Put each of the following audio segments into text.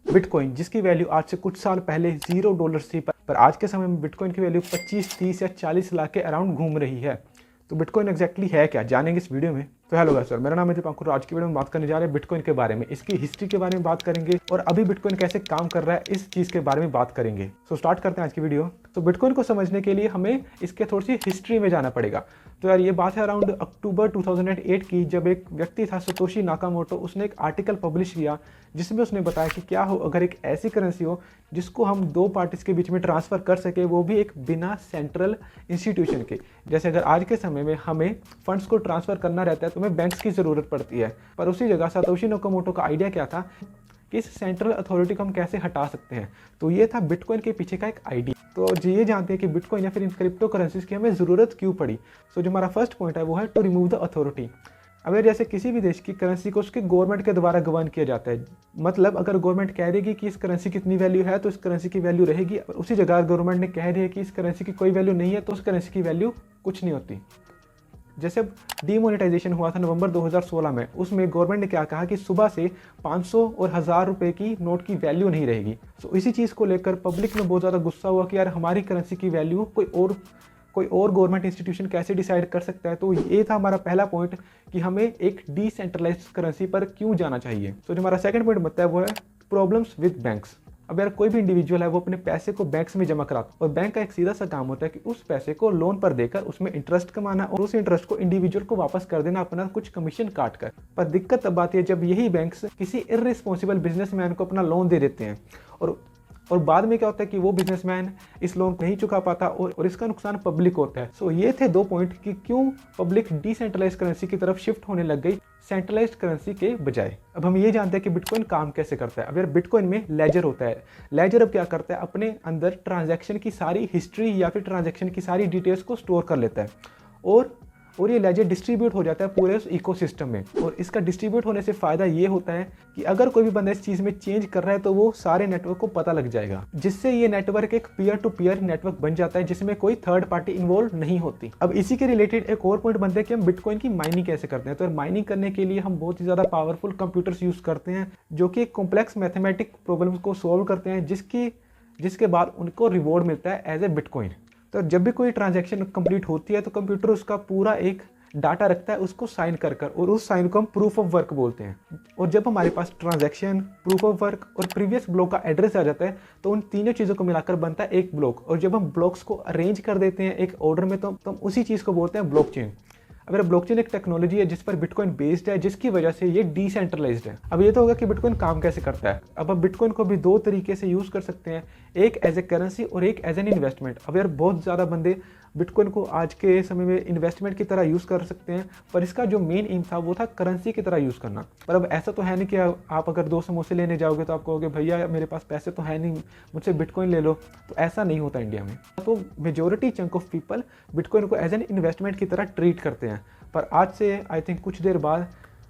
Bitcoin जिसकी value आज से कुछ साल पहले $0 थी, पर आज के समय में बिटकॉइन की वैल्यू 25, 30 या 40 लाख के अराउंड घूम रही है। तो बिटकॉइन एग्जैक्टली है क्या, जानेंगे इस वीडियो में। तो हेलो गाइस सर, मेरा नाम है दीपंकर। आज की वीडियो में बात करने जा रहे हैं बिटकॉइन के बारे में, इसकी हिस्ट्री के बारे में बात करेंगे और अभी बिटकॉइन कैसे काम कर रहा है इस चीज़ के बारे में बात करेंगे। सो स्टार्ट करते हैं आज की वीडियो। तो बिटकॉइन को समझने के लिए हमें इसके थोड़ी सी हिस्ट्री में जाना पड़ेगा। तो यार ये बात है अराउंड अक्टूबर 2008 की, जब एक व्यक्ति था सतोशी नाकामोटो, उसने एक आर्टिकल पब्लिश किया जिसमें उसने बताया कि क्या हो अगर एक ऐसी करेंसी हो जिसको हम दो पार्टीज के बीच में ट्रांसफ़र कर सके, वो भी एक बिना सेंट्रल इंस्टीट्यूशन के। जैसे अगर आज के समय में हमें फंड्स को ट्रांसफ़र करना रहता है तो हमें बैंक्स की ज़रूरत पड़ती है, पर उसी जगह सतोशी नाकामोटो का आइडिया क्या था कि इस सेंट्रल अथॉरिटी को हम कैसे हटा सकते हैं। तो ये था बिटकॉइन के पीछे का एक आइडिया। तो ये जानते हैं कि बिटकॉइन या फिर इन क्रिप्टो करेंसीज की हमें ज़रूरत क्यों पड़ी। सो जो हमारा फर्स्ट पॉइंट है वो है टू रिमूव द अथॉरिटी। अगर जैसे किसी भी देश की करेंसी को उसके गवर्नमेंट के द्वारा गवर्न किया जाता है, मतलब अगर गवर्नमेंट कह देगी कि इस करेंसी की इतनी वैल्यू है तो इस करेंसी की वैल्यू रहेगी, और उसी जगह गवर्नमेंट ने कह दिया कि इस करेंसी की कोई वैल्यू नहीं है तो उस करेंसी की वैल्यू कुछ नहीं होती। जैसे अब डीमोनेटाइजेशन हुआ था नवंबर 2016 में, उसमें गवर्नमेंट ने क्या कहा कि सुबह से 500 और 1000 रुपये की नोट की वैल्यू नहीं रहेगी। सो इसी चीज़ को लेकर पब्लिक में बहुत ज़्यादा गुस्सा हुआ कि यार हमारी करेंसी की वैल्यू कोई और गवर्नमेंट इंस्टीट्यूशन कैसे डिसाइड कर सकता है। तो ये था हमारा पहला पॉइंट कि हमें एक डिसेंट्रलाइज्ड करेंसी पर क्यों जाना चाहिए। तो जो हमारा सेकंड पॉइंट बनता है वो है प्रॉब्लम्स विद बैंक्स। अब यार कोई भी इंडिविजुअल है वो अपने पैसे को बैंक्स में जमा कराता है, और बैंक का एक सीधा सा काम होता है कि उस पैसे को लोन पर देकर उसमें इंटरेस्ट कमाना और उस इंटरेस्ट को इंडिविजुअल को वापस कर देना अपना कुछ कमीशन काट कर। पर दिक्कत तब आती है जब यही बैंक्स किसी इर्रिस्पॉन्सिबल बिजनेसमैन को अपना लोन दे देते हैं, और बाद में क्या होता है कि वो बिजनेसमैन इस लोन को नहीं चुका पाता और इसका नुकसान पब्लिक होता है। सो ये थे दो पॉइंट कि क्यों पब्लिक डिसेंट्रलाइज करेंसी की तरफ शिफ्ट होने लग गई सेंट्रलाइज्ड करेंसी के बजाय। अब हम ये जानते हैं कि बिटकॉइन काम कैसे करता है। अब यार बिटकॉइन में लेजर होता है। लेजर अब क्या करता है, अपने अंदर ट्रांजैक्शन की सारी हिस्ट्री या फिर ट्रांजैक्शन की सारी डिटेल्स को स्टोर कर लेता है, और ये लेजर डिस्ट्रीब्यूट हो जाता है पूरे उस इकोसिस्टम में। और इसका डिस्ट्रीब्यूट होने से फ़ायदा ये होता है कि अगर कोई भी बंदा इस चीज़ में चेंज कर रहा है तो वो सारे नेटवर्क को पता लग जाएगा, जिससे ये नेटवर्क एक पीयर टू पीयर नेटवर्क बन जाता है जिसमें कोई थर्ड पार्टी इन्वॉल्व नहीं होती। अब इसी के रिलेटेड एक और पॉइंट बनता है कि हम बिटकॉइन की माइनिंग कैसे करते हैं। तो माइनिंग करने के लिए हम बहुत ही ज़्यादा पावरफुल कंप्यूटर्स यूज़ करते हैं जो कि कॉम्प्लेक्स मैथमेटिक प्रॉब्लम्स को सॉल्व करते हैं, जिसके बाद उनको रिवॉर्ड मिलता है एज ए बिटकॉइन। तो जब भी कोई ट्रांजैक्शन कंप्लीट होती है तो कंप्यूटर उसका पूरा एक डाटा रखता है, उसको साइन कर और उस साइन को हम प्रूफ ऑफ वर्क बोलते हैं। और जब हमारे पास ट्रांजैक्शन, प्रूफ ऑफ वर्क और प्रीवियस ब्लॉक का एड्रेस आ जाता है तो उन तीनों चीज़ों को मिलाकर बनता है एक ब्लॉक। और जब हम ब्लॉक्स को अरेंज कर देते हैं एक ऑर्डर में तो हम उसी चीज़ को बोलते हैं ब्लॉकचेन। अब ब्लॉकचेन एक टेक्नोलॉजी है जिस पर बिटकॉइन बेस्ड है, जिसकी वजह से ये डिसेंट्रलाइज्ड है। अब ये तो होगा कि बिटकॉइन काम कैसे करता है। अब हम बिटकॉइन को भी दो तरीके से यूज़ कर सकते हैं, एक एज ए करेंसी और एक एज एन इन्वेस्टमेंट। अब यार बहुत ज़्यादा बंदे बिटकॉइन को आज के समय में इन्वेस्टमेंट की तरह यूज़ कर सकते हैं, पर इसका जो मेन एम था वो था करेंसी की तरह यूज़ करना। पर अब ऐसा तो है नहीं कि आप अगर 2 समोसे लेने जाओगे तो आप कहोगे भैया मेरे पास पैसे तो है नहीं, मुझसे बिटकॉइन ले लो। तो ऐसा नहीं होता इंडिया में। तो majority chunk of people bitcoin को एज एन इन्वेस्टमेंट की तरह ट्रीट करते हैं, पर आज से आई थिंक कुछ देर बाद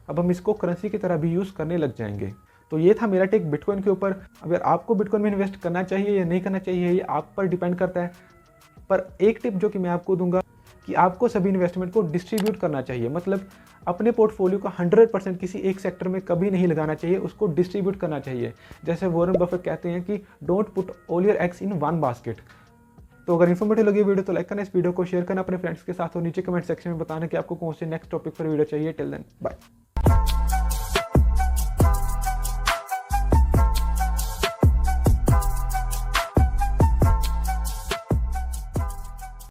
अब हम इसको करेंसी की तरह भी यूज़ करने लग जाएंगे। तो ये था मेरा टेक बिटकॉइन के ऊपर। अगर आपको बिटकॉइन में इन्वेस्ट करना चाहिए या नहीं करना चाहिए ये आप पर डिपेंड करता है, पर एक टिप जो कि मैं आपको दूंगा कि आपको सभी इन्वेस्टमेंट को डिस्ट्रीब्यूट करना चाहिए। मतलब अपने पोर्टफोलियो का 100% किसी एक सेक्टर में कभी नहीं लगाना चाहिए, उसको डिस्ट्रीब्यूट करना चाहिए। जैसे वॉरेन बफेट कहते हैं कि don't put all your eggs in one basket. तो अगर इन्फॉर्मेटिव लगी वीडियो तो लाइक करना, इस वीडियो को शेयर करना अपने फ्रेंड्स के साथ, और नीचे कमेंट सेक्शन में बताना कि आपको कौन से नेक्स्ट टॉपिक पर वीडियो चाहिए। Till then bye.